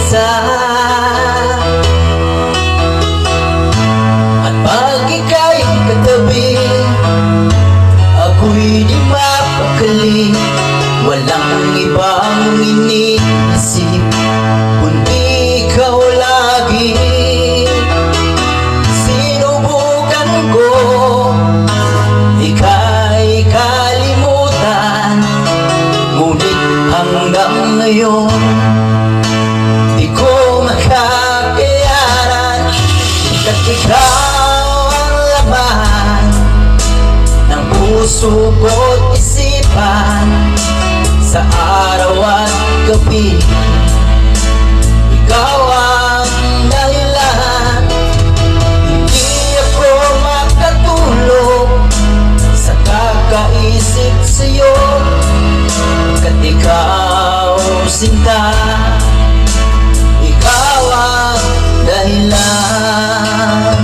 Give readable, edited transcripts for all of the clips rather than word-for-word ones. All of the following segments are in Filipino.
mag-isa. At pag ika'y katabi, ako'y di mapakali. Walang ibang iniisip kundi ikaw lagi. Sinubukan ko ika'y kalimutan, ngunit hanggang ngayon di ko makakayanan. At ikaw ang laman ng puso ko't isipan, sa araw at gabi. Ikaw ang dahilan, hindi ako makatulog sa kakaisip sa'yo. Kat ikaw, sinta, ikaw ang dahilan.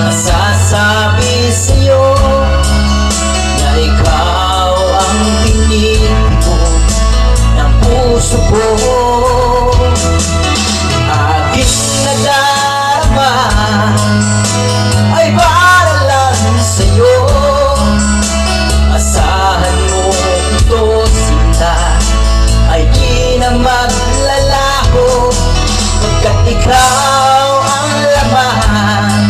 Masasabi sa'yo na ikaw ang pinili ko ng puso ko. Aking nadarama ay para lang sa'yo. Asahan mo ito, sinta, ay di na maglalaho, pagkat ikaw ang laman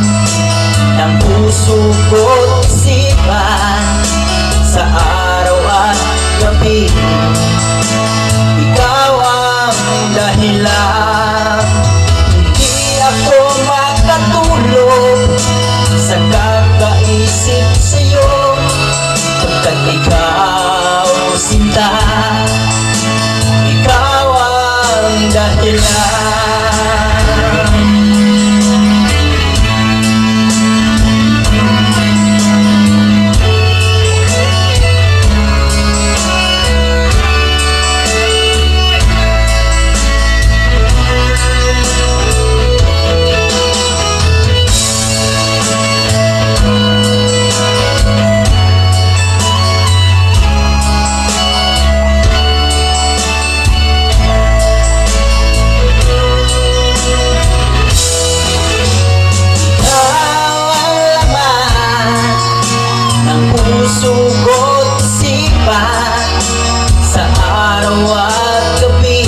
ng puso ko't isipan, sa araw at gabi. Ikaw ang dahilan, hindi ako makatulog sa kakaisip sa'yo. Pagkat ikaw, sinta, ikaw ang dahilan. Puso ko't isipan, sa araw at gabi.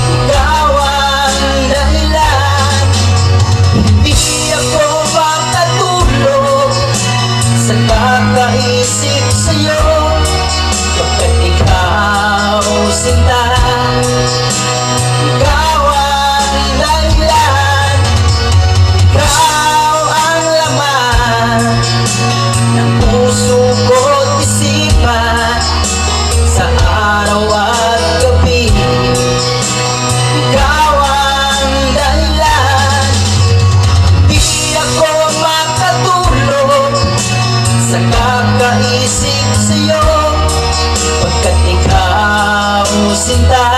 Ikaw ang dahilan, hindi ako makatulog sa kakaisip sa'yo. Pagkat ikaw, sinta, ikaw ang dahilan. Ikaw ang laman ng puso ko't isipan, sa araw at gabi. Ikaw ang dahilan, di ako makatulog sa kakaisip sa'yo. Pagkat ikaw, sinta,